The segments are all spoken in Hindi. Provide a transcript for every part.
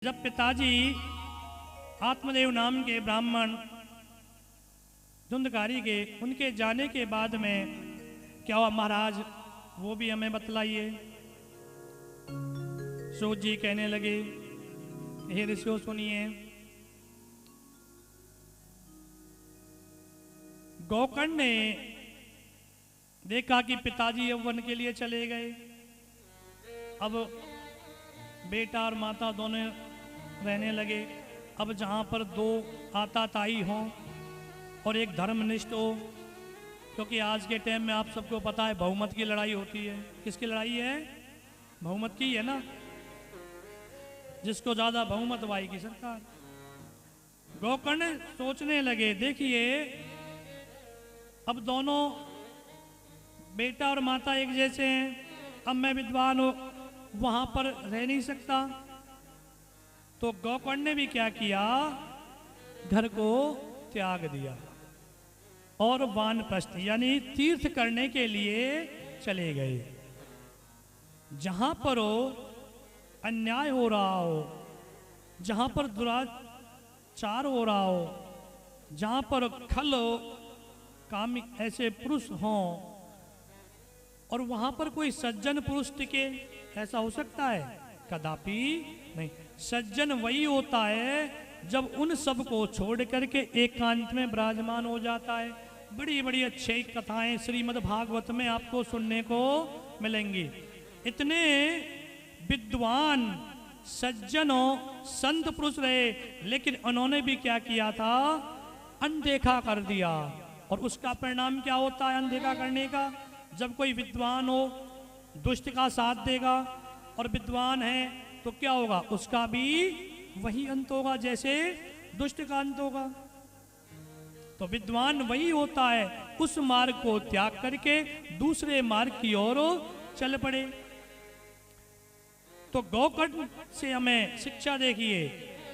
जब पिताजी आत्मदेव नाम के ब्राह्मण धुंधकारी के उनके जाने के बाद में क्या हुआ महाराज, वो भी हमें बतलाइए। सूत जी कहने लगे, हे ऋषियों सुनिए, गोकर्ण ने देखा कि पिताजी अब वन के लिए चले गए। अब बेटा और माता दोनों रहने लगे। अब जहाँ पर दो आताताई हों और एक धर्मनिष्ठ हो, क्योंकि आज के टाइम में आप सबको पता है बहुमत की लड़ाई होती है। किसकी लड़ाई है? बहुमत की है ना। जिसको ज्यादा बहुमत वाई की सरकार। गोकर्ण सोचने लगे, देखिए अब दोनों बेटा और माता एक जैसे हैं, अब मैं विद्वान हो वहां पर रह नहीं सकता। तो गोकर्ण ने भी क्या किया, घर को त्याग दिया और वानप्रस्थ यानी तीर्थ करने के लिए चले गए। जहां पर हो अन्याय हो रहा हो, जहां पर दुराचार हो रहा हो, जहां पर खल कामी ऐसे पुरुष हों और वहां पर कोई सज्जन पुरुष टिके, ऐसा हो सकता है? कदापि नहीं। सज्जन वही होता है जब उन सब को छोड़ करके एकांत में विराजमान हो जाता है। बड़ी बड़ी अच्छी कथाएं श्रीमद् भागवत में आपको सुनने को मिलेंगी। इतने विद्वान सज्जनों संत पुरुष रहे, लेकिन उन्होंने भी क्या किया था, अनदेखा कर दिया। और उसका परिणाम क्या होता है अनदेखा करने का? जब कोई विद्वान हो दुष्ट का साथ देगा और विद्वान है तो क्या होगा, उसका भी वही अंत होगा जैसे दुष्ट का अंत होगा। तो विद्वान वही होता है उस मार्ग को त्याग करके दूसरे मार्ग की ओर चल पड़े। तो गोकर्ण से हमें शिक्षा देखिए,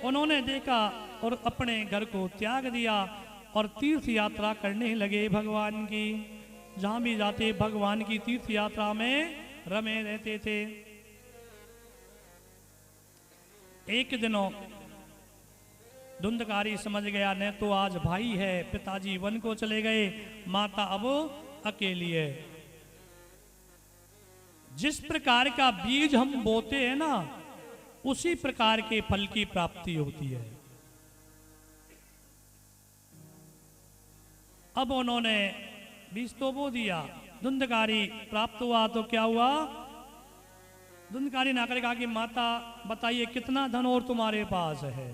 उन्होंने देखा और अपने घर को त्याग दिया और तीर्थ यात्रा करने लगे भगवान की। जहां भी जाते भगवान की तीर्थ यात्रा में रमे रहते थे। एक दिनों धुंधकारी समझ गया, न तो आज भाई है, पिताजी वन को चले गए, माता अब अकेली है। जिस प्रकार का बीज हम बोते हैं ना, उसी प्रकार के फल की प्राप्ति होती है। अब उन्होंने बीज तो बो दिया, धुंधकारी प्राप्त हुआ तो क्या हुआ, धुंधकारी ने आकर कहा कि माता बताइए कितना धन और तुम्हारे पास है?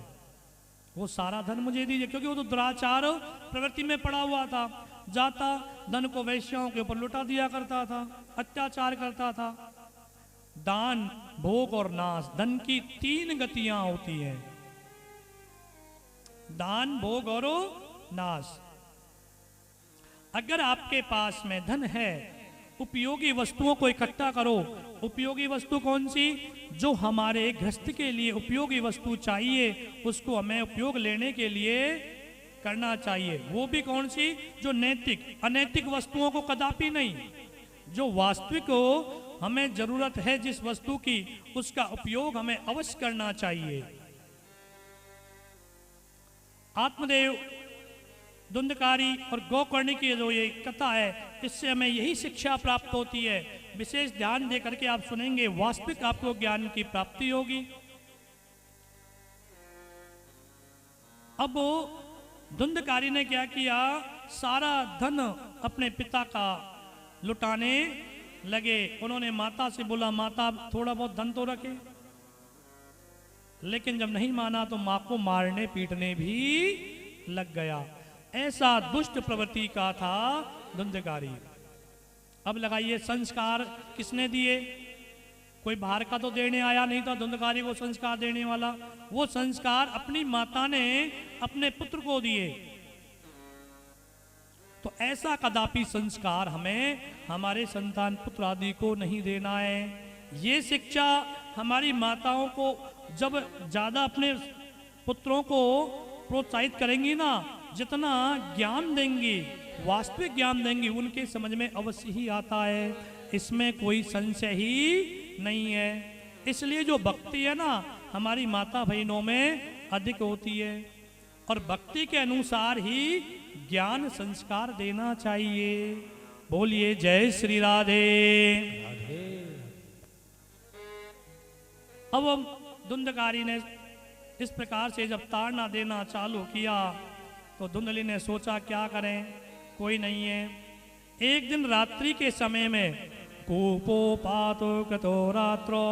वो सारा धन मुझे दीजिए, क्योंकि वो तो दुराचार प्रवृत्ति में पड़ा हुआ था। जाता धन को वैश्याओं के ऊपर लुटा दिया करता था, अत्याचार करता था। दान, भोग और नाश, धन की तीन गतियां होती हैं, दान, भोग और नाश। अगर आपके पास में धन है, उपयोगी वस्तुओं को इकट्ठा करो। उपयोगी वस्तु कौन सी? जो हमारे गृहस्थ के लिए उपयोगी वस्तु चाहिए, उसको हमें उपयोग लेने के लिए करना चाहिए। वो भी कौन सी? जो नैतिक। अनैतिक वस्तुओं को कदापि नहीं। जो वास्तविक हो, हमें जरूरत है जिस वस्तु की, उसका उपयोग हमें अवश्य करना चाहिए। आत्मदेव, धुंधकारी और गोकर्ण की जो ये कथा है, इससे हमें यही शिक्षा प्राप्त होती है। विशेष ध्यान दे करके आप सुनेंगे, वास्तविक आपको ज्ञान की प्राप्ति होगी। अब धुंधकारी ने क्या किया, सारा धन अपने पिता का लुटाने लगे। उन्होंने माता से बोला, माता थोड़ा बहुत धन तो रखे। लेकिन जब नहीं माना तो मां को मारने पीटने भी लग गया। ऐसा दुष्ट प्रवृत्ति का था धुंधकारी। अब लगाइए, संस्कार किसने दिए? कोई बाहर का तो देने आया नहीं था धुंधकारी को संस्कार देने वाला। वो संस्कार अपनी माता ने अपने पुत्र को दिए। तो ऐसा कदापि संस्कार हमें हमारे संतान पुत्र आदि को नहीं देना है। ये शिक्षा हमारी माताओं को जब ज्यादा अपने पुत्रों को प्रोत्साहित करेंगी ना, जितना ज्ञान देंगी, वास्तविक ज्ञान देंगी, उनके समझ में अवश्य ही आता है। इसमें कोई संशय ही नहीं है। इसलिए जो भक्ति है ना, हमारी माता बहनों में अधिक होती है। और भक्ति के अनुसार ही ज्ञान संस्कार देना चाहिए। बोलिए जय श्री राधे। अब धुंधकारी ने इस प्रकार से जब ताड़ना देना चालू किया तो धुंधली ने सोचा क्या करें, कोई नहीं है। एक दिन रात्रि के समय में कूपोपातो कृतो रात्रो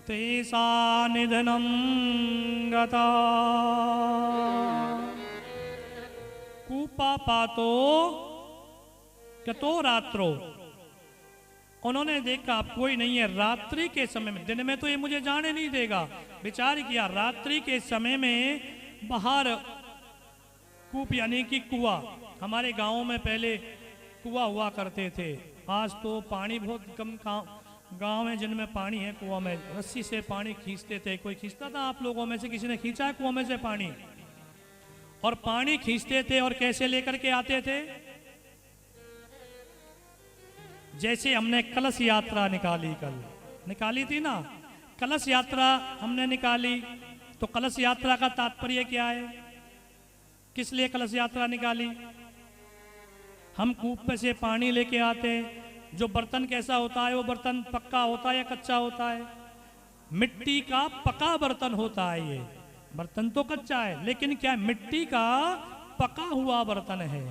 तेसा निधनम गता। कूपापातो कृतो रात्रो, उन्होंने देखा अब कोई नहीं है। रात्रि के समय में, दिन में तो ये मुझे जाने नहीं देगा, विचार किया रात्रि के समय में बाहर कूप यानी कि कुआं, हमारे गांव में पहले कुआं हुआ करते थे। आज तो पानी बहुत कम गांव में जिनमें पानी है कुआं में रस्सी से पानी खींचते थे। कोई खींचता था आप लोगों में से, किसी ने खींचा है कुआं में से पानी? और पानी खींचते थे और कैसे लेकर के आते थे? जैसे हमने कलश यात्रा निकाली, कल निकाली थी ना कलश यात्रा हमने निकाली, तो कलश यात्रा का तात्पर्य क्या है? किस लिए कलश यात्रा निकाली? हम कूप पे से पानी लेके आते, जो बर्तन कैसा होता है, वो बर्तन पक्का होता है या कच्चा होता है? मिट्टी का पका बर्तन होता है। ये बर्तन तो कच्चा है लेकिन क्या मिट्टी का पका हुआ बर्तन है।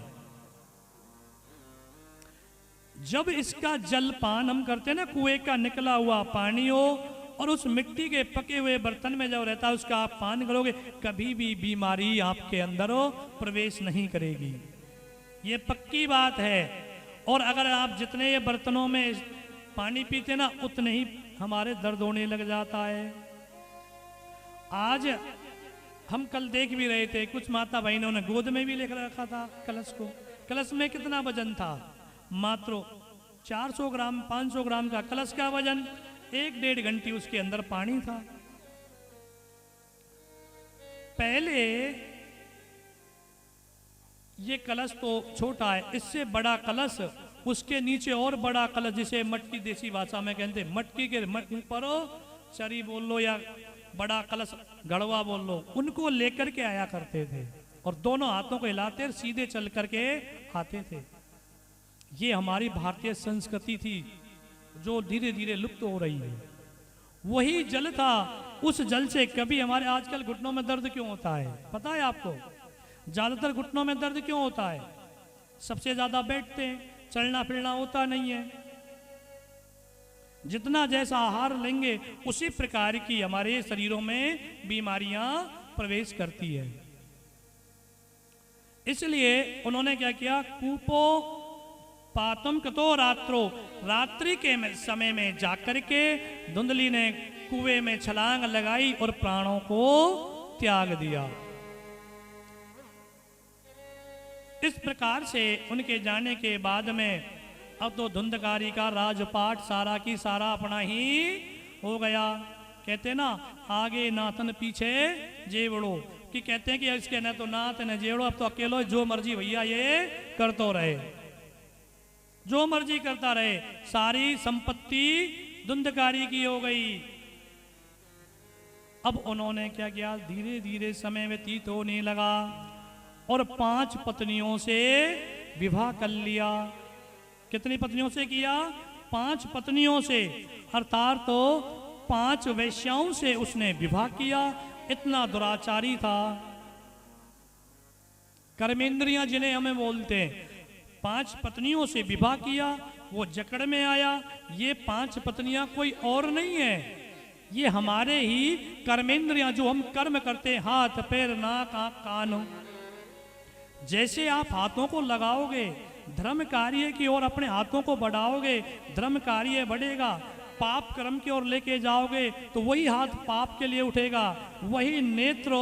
जब इसका जल पान हम करते हैं ना, कुएं का निकला हुआ पानी हो और उस मिट्टी के पके हुए बर्तन में जब रहता है उसका आप पान करोगे, कभी भी बीमारी आपके अंदर हो प्रवेश नहीं करेगी। ये पक्की बात है। और अगर आप जितने ये बर्तनों में पानी पीते ना, उतने ही हमारे दर्द होने लग जाता है। आज हम कल देख भी रहे थे, कुछ माता बहनों ने गोद में भी लेकर रखा था कलश को। कलश में कितना वजन था? मात्र 400 ग्राम 500 ग्राम का कलश का वजन, 1-1.5 घंटे उसके अंदर पानी था। पहले ये कलश तो छोटा है, इससे बड़ा कलश, उसके नीचे और बड़ा कलश, जिसे मटकी देसी भाषा में कहते हैं, मटकी के ऊपर चरी बोल लो या बड़ा कलश गड़वा बोल लो, उनको लेकर के आया करते थे और दोनों हाथों को हिलाते और सीधे चल करके आते थे। ये हमारी भारतीय संस्कृति थी जो धीरे धीरे लुप्त हो रही है। वही जल था, उस जल से कभी हमारे आजकल घुटनों में दर्द क्यों होता है पता है आपको? ज्यादातर घुटनों में दर्द क्यों होता है? सबसे ज्यादा बैठते हैं, चलना फिरना होता नहीं है। जितना जैसा आहार लेंगे उसी प्रकार की हमारे शरीरों में बीमारियां प्रवेश करती है। इसलिए उन्होंने क्या किया? कूपो पातम कतो रात्रो, रात्रि के समय में जाकर के धुंधली ने कुएं में छलांग लगाई और प्राणों को त्याग दिया। इस प्रकार से उनके जाने के बाद में अब तो धुंधकारी का राजपाट सारा की सारा अपना ही हो गया। कहते ना, आगे नाथन पीछे जेवड़ो, कि कहते हैं कि इसके न तो नाथ न जेवड़ो, अब तो अकेलो जो मर्जी भैया ये करतो रहे, जो मर्जी करता रहे। सारी संपत्ति धुंधकारी की हो गई। अब उन्होंने क्या किया? धीरे धीरे समय व्यतीत होने लगा और 5 पत्नियों से विवाह कर लिया। कितनी पत्नियों से किया? 5 पत्नियों से, अर्थात तो 5 वैश्याओं से उसने विवाह किया। इतना दुराचारी था। कर्मेंद्रियां जिन्हें हमें बोलते हैं, 5 पत्नियों से विवाह किया, वो जकड़ में आया। ये 5 पत्नियां कोई और नहीं है, ये हमारे ही कर्मेंद्रियां, जो हम कर्म करते हैं, हाथ पैर नाक आंख कान। जैसे आप हाथों को लगाओगे धर्म कार्य की ओर, अपने हाथों को बढ़ाओगे, धर्म कार्य बढ़ेगा। पाप कर्म की ओर लेके जाओगे तो वही हाथ पाप के लिए उठेगा। वही नेत्र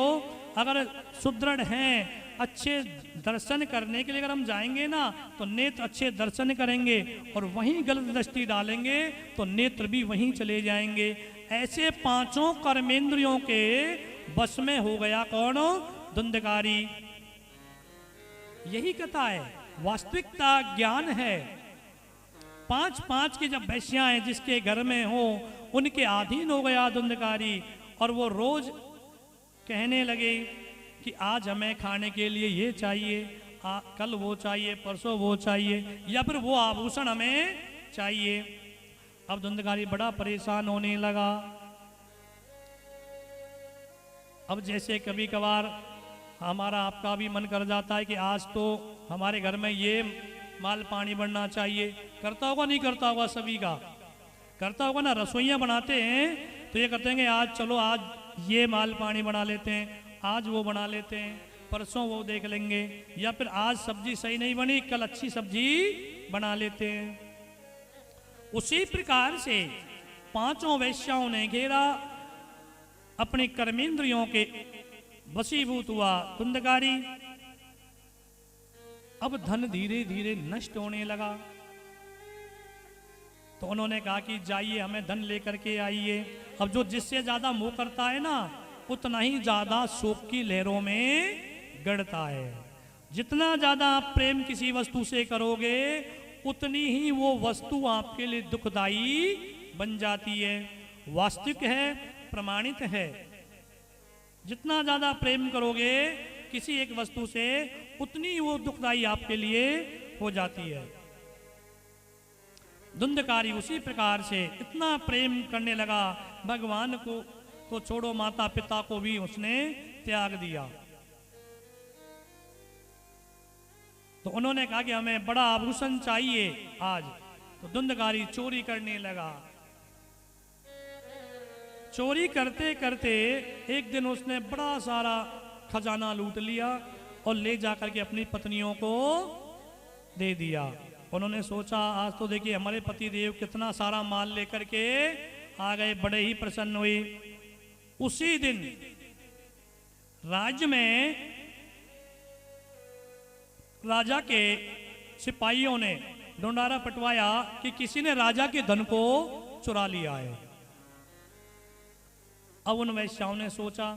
अगर सुदृढ़ हैं, अच्छे दर्शन करने के लिए अगर हम जाएंगे ना, तो नेत्र अच्छे दर्शन करेंगे, और वहीं गलत दृष्टि डालेंगे तो नेत्र भी वहीं चले जाएंगे। ऐसे 5 कर्मेंद्रियों के बस में हो गया कौन? धुंधकारी। यही कथा है, वास्तविकता ज्ञान है। 5 की जब वैश्याएं जिसके घर में हो, उनके अधीन हो गया धुंधकारी, और वो रोज कहने लगे कि आज हमें खाने के लिए ये चाहिए, कल वो चाहिए, परसों वो चाहिए, या फिर वो आभूषण हमें चाहिए। अब धुंधकारी बड़ा परेशान होने लगा। अब जैसे कभी कभार हमारा आपका भी मन कर जाता है कि आज तो हमारे घर में ये माल पानी बनना चाहिए, करता होगा नहीं करता होगा, सभी का करता होगा ना। रसोइयाँ बनाते हैं तो ये करते हैं आज चलो आज ये माल पानी बना लेते हैं, आज वो बना लेते हैं, परसों वो देख लेंगे, या फिर आज सब्जी सही नहीं बनी कल अच्छी सब्जी बना लेते हैं। उसी प्रकार से पांचों वैश्याओं ने घेरा, अपने कर्मेंद्रियों के वशीभूत हुआ धुंधकारी। अब धन धीरे धीरे नष्ट होने लगा, तो उन्होंने कहा कि जाइए हमें धन लेकर के आइए। अब जो जिससे ज्यादा मोह करता है ना, उतना ही ज्यादा शोक की लहरों में गड़ता है। जितना ज्यादा आप प्रेम किसी वस्तु से करोगे, उतनी ही वो वस्तु आपके लिए दुखदाई बन जाती है। वास्तविक है, प्रमाणित है। जितना ज्यादा प्रेम करोगे किसी एक वस्तु से, उतनी वो दुखदाई आपके लिए हो जाती है। धुंधकारी उसी प्रकार से इतना प्रेम करने लगा भगवान को, तो छोड़ो माता पिता को भी उसने त्याग दिया। तो उन्होंने कहा कि हमें बड़ा आभूषण चाहिए आज, तो धुंधकारी चोरी करने लगा। चोरी करते करते एक दिन उसने बड़ा सारा खजाना लूट लिया और ले जाकर के अपनी पत्नियों को दे दिया। उन्होंने सोचा आज तो देखिए हमारे पति देव कितना सारा माल लेकर के आ गए, बड़े ही प्रसन्न हुई। उसी दिन राज्य में राजा के सिपाहियों ने ढूंढारा पिटवाया कि किसी ने राजा के धन को चुरा लिया है। अब उन वैश्याओं ने सोचा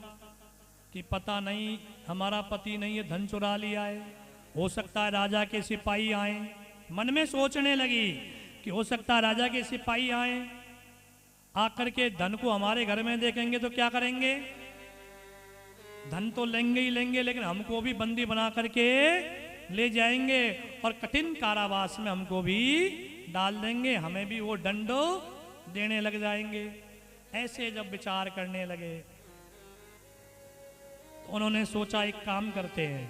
कि पता नहीं हमारा पति ने ये धन चुरा लिया है, हो सकता है राजा के सिपाही आए। मन में सोचने लगी कि हो सकता है राजा के सिपाही आए, आकर के धन को हमारे घर में देखेंगे तो क्या करेंगे, धन तो लेंगे ही लेंगे, लेकिन हमको भी बंदी बना करके ले जाएंगे और कठिन कारावास में हमको भी डाल देंगे, हमें भी वो दंडो देने लग जाएंगे। ऐसे जब विचार करने लगे तो उन्होंने सोचा एक काम करते हैं,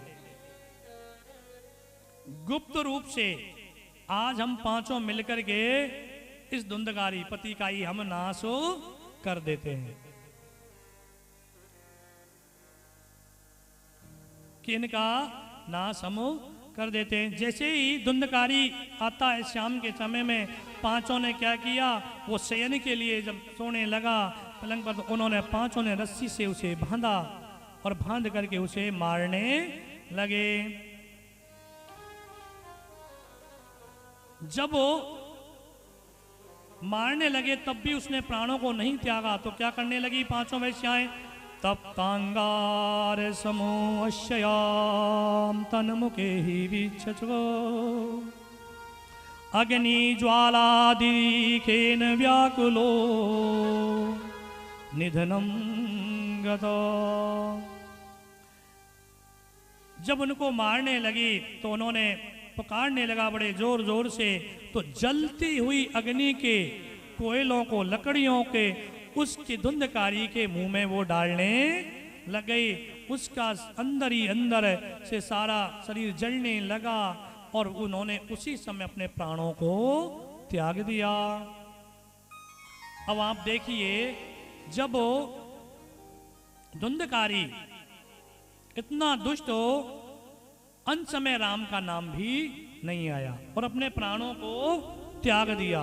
गुप्त रूप से आज हम पांचों मिलकर के इस धुंधकारी पति का ही हम नाश कर देते हैं। कि इनका नाश हम कर देते हैं। जैसे ही धुंधकारी आता है शाम के समय में, पांचों ने क्या किया, वो शयन के लिए जब सोने लगा पलंग पर, तो उन्होंने पांचों ने रस्सी से उसे बांधा और बांध करके उसे मारने लगे। जब वो मारने लगे तब भी उसने प्राणों को नहीं त्यागा, तो क्या करने लगी पांचों वैश्याएं, तब तांगार समूहश्याम तन मुखे ही विच्छो अग्नि ज्वालादिखेन व्याकुलो निधनम गतो। जब उनको मारने लगी तो उन्होंने पुकारने लगा बड़े जोर जोर से, तो जलती हुई अग्नि के कोयलों को, लकड़ियों के, उसकी धुंधकारी के मुंह में वो डालने लग गई। उसका अंदर ही अंदर से सारा शरीर जलने लगा और उन्होंने उसी समय अपने प्राणों को त्याग दिया। अब आप देखिए, जब धुंधकारी इतना दुष्ट हो, अंत समय राम का नाम भी नहीं आया और अपने प्राणों को त्याग दिया।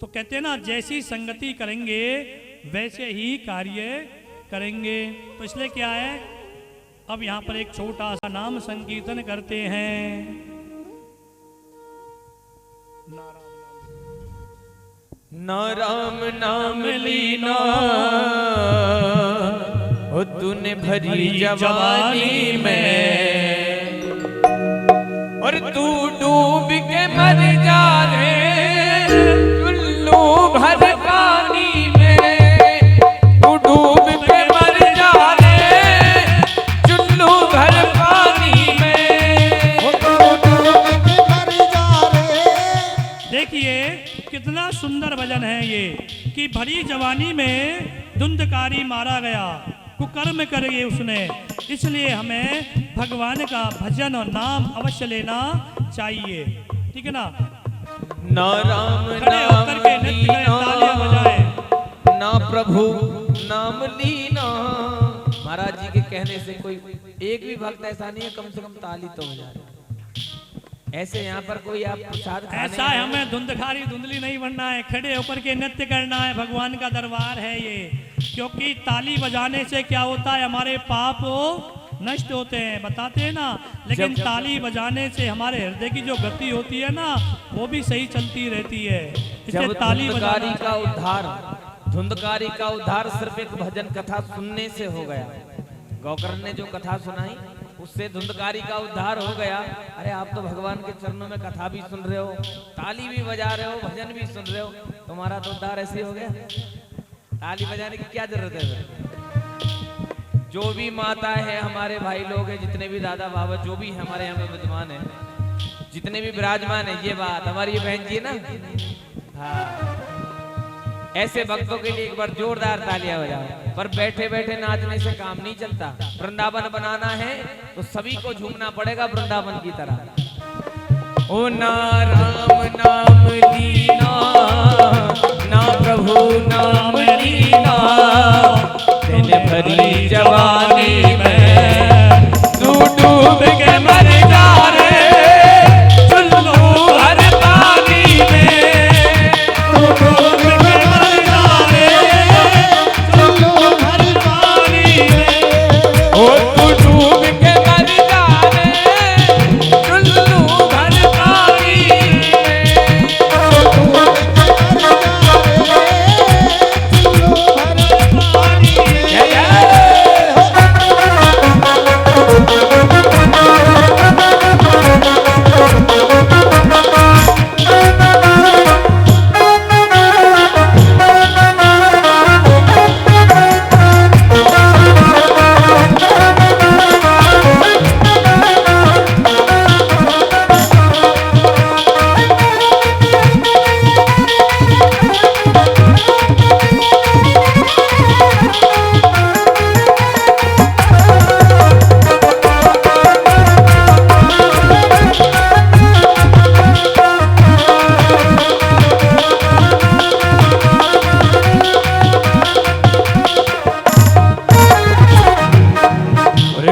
तो कहते हैं ना, जैसी संगति करेंगे वैसे ही कार्य करेंगे। तो इसलिए क्या है, अब यहां पर एक छोटा सा नाम संकीर्तन करते हैं। ना राम नाम लीना ओ तूने भरी जवानी में, और तू डूब के मर जा रे चुल्लू जवानी में धुंधकारी मारा गया, कुकर्म करे उसने, इसलिए हमें भगवान का भजन और नाम अवश्य लेना चाहिए। ठीक है ना? ना राम खड़े होकर के नाम नृत्य करें, तालियां बजाएं। लीना, ना प्रभु नाम लीना। महाराज जी के कहने से कोई एक भी भक्त ऐसा नहीं है कम से कम ताली तो बजा रहे। ऐसे यहाँ पर कोई आप प्रसाद खाने ऐसा है, हमें धुंधकारी धुंधली नहीं बनना है, खड़े होकर के नृत्य करना है। भगवान का दरबार है ये, क्योंकि ताली बजाने से क्या होता है, हमारे पाप नष्ट होते हैं, बताते हैं ना। लेकिन ताली बजाने से हमारे हृदय की जो गति होती है ना, वो भी सही चलती रहती है। इसलिए ताली धुंधकारी बजाना का उद्धार, धुंधकारी का उद्धार सिर्फ एक भजन कथा सुनने से हो गया। गौकर्ण ने जो कथा सुनाई उससे धुंधकारी का उद्धार हो गया। अरे आप तो भगवान के चरणों में कथा भी सुन रहे हो, ताली भी बजा रहे हो, भजन भी सुन रहे हो, तुम्हारा तो उद्धार ऐसे हो गया। ताली बजाने की क्या जरूरत है? जो भी माता है, हमारे भाई लोग हैं, जितने भी दादा बाबा जो भी हमारे यहाँ में विद्यमान है, जितने भी विराजमान है, ये बात हमारी ये बहन जी है ना, हाँ, ऐसे भक्तों के लिए एक बार जोरदार तालियां बजाओ। पर बैठे बैठे नाचने से काम नहीं चलता। वृंदावन बनाना है तो सभी को झूमना पड़ेगा वृंदावन की तरह। ओ ना राम नाम लीना, ना प्रभु नाम लीना, दिन भरी जवानी में तू डूब के मर जा रे, चुल्लू हर पानी में तू डूब के मर जा रे, चुल्लू हर पानी में। ओ तू डूब के मर जा रे, चुल्लू हर पानी में। जय जय।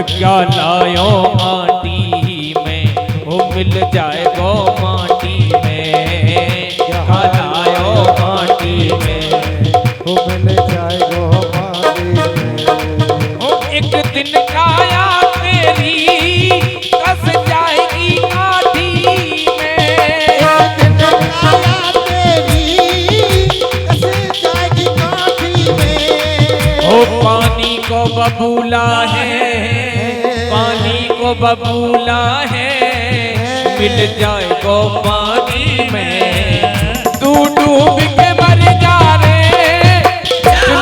क्या लायो माटी में, वो मिल जाए गो माटी में। क्या लायो माटी में, वो मिल जाए गो माटी में। वो एक दिन काया तेरी कस जाएगी काठी में। एक दिन काया तेरी कस जाएगी काठी में। ओ पानी को बबूला है, पानी को बबूला है, मिल जाए गो पानी में। तू डूब के मर जा रे, चुल्लू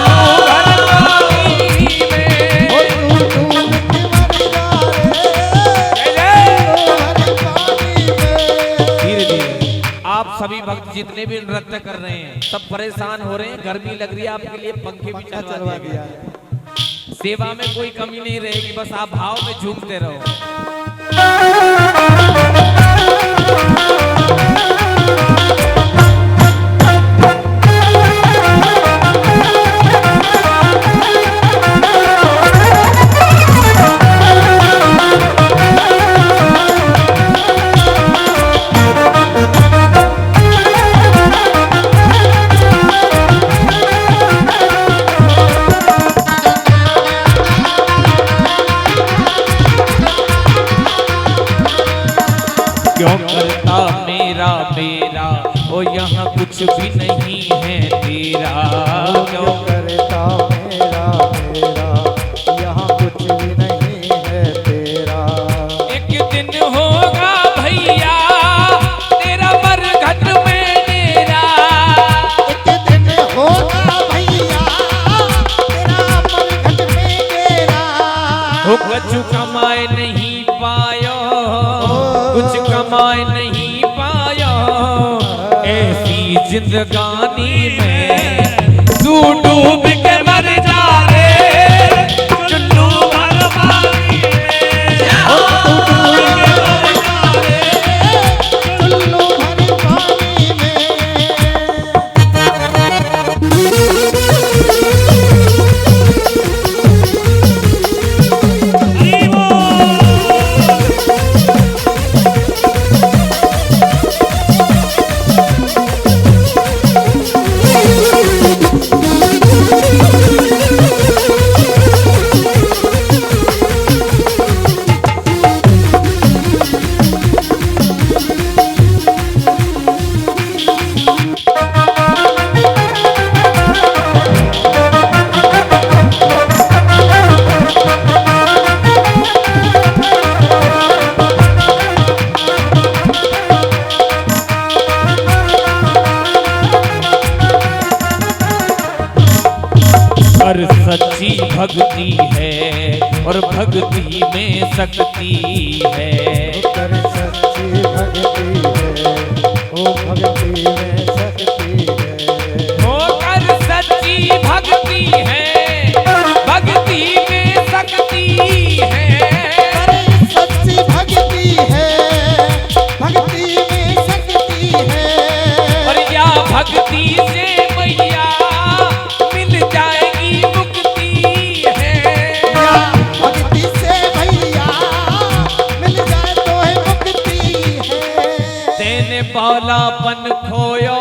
हर पानी में। ओ तू डूब के मर जा रे, जय जय। हर पानी में। धीरे धीरे आप सभी भक्त जितने भी नृत्य कर रहे हैं सब परेशान हो रहे हैं, गर्मी लग रही है, आपके लिए पंखे भी चलवा दिया गया। सेवा में कोई कमी नहीं रहेगी, बस आप भाव में झूमते रहो। क्यों करता मेरा मेरा, ओ यहाँ कुछ भी नहीं है तेरा। क्यों करता मेरा मेरा, यहाँ कुछ भी नहीं है तेरा। एक दिन होगा भैया तेरा मरघट में डेरा। एक दिन होगा भैया तेरा मरघट में डेरा। वो कुछ कमाए नहीं पायो, कुछ कमाए नहीं पायो, ऐसी जिंदगानी में तू तू डूब के मर जा रे चुल्लू भर पानी में। ओ तू डूब के मर जा रे चुल्लू भर पानी में। हरि पर सच्ची भक्ति है और भक्ति में शक्ति है। कर सच्ची भक्ति है, ओ भक्ति में शक्ति है। होकर सच्ची भक्ति है भक्ति में शक्ति है। कर सच्ची भक्ति है, भक्ति में शक्ति है। और या भक्ति से मैया मिल जाएगी मुक्ति है। भक्ति से भैया मिल जाए तो है मुक्ति है। तेने बालापन खोयो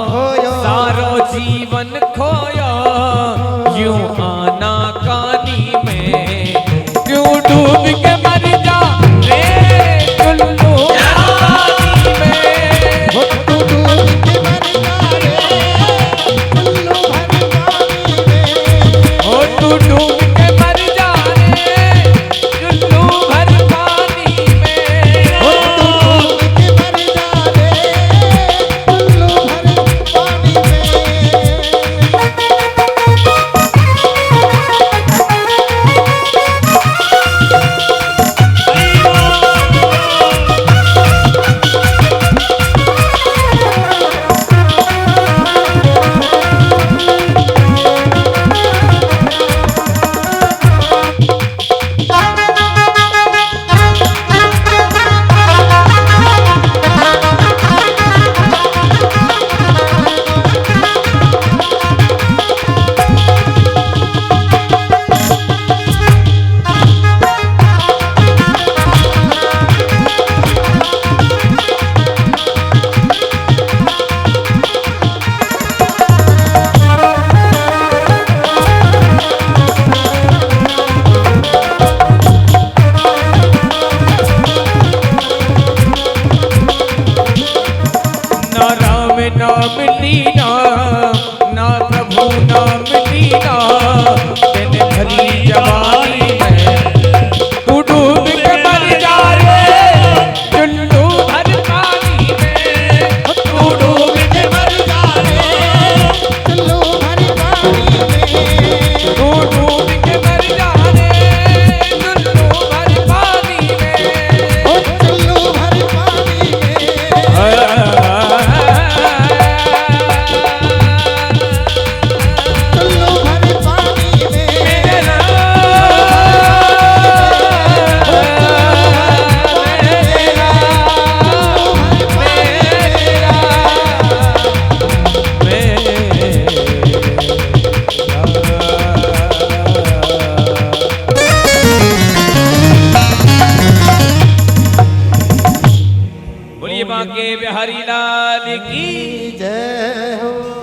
खोयो। सारो जीवन खोयो यूं आना कानी में। क्यों डूब के मर जा रे चुल्लू पानी में। ओ तू डूब के मर जा रे चुल्लू भर पानी में। ओ तू डूब के मर जा रे चुल्लू भर पानी में। ओ तू डूब के मर जा रे चुल्लू भर पानी नाम लीना ना प्रभु नाम लीना तेने भरी जवानी में। तू डूब के मर जा रे चुल्लू भर पानी में। तू डूब के मर जा रे चुल्लू भर पानी में। तू डूब के मर जा रे चुल्लू भर पानी में। ओ चुल्लू भर पानी में। चुल्लू भर पानी में। बोलिए बांके बिहारी लाल की जय हो।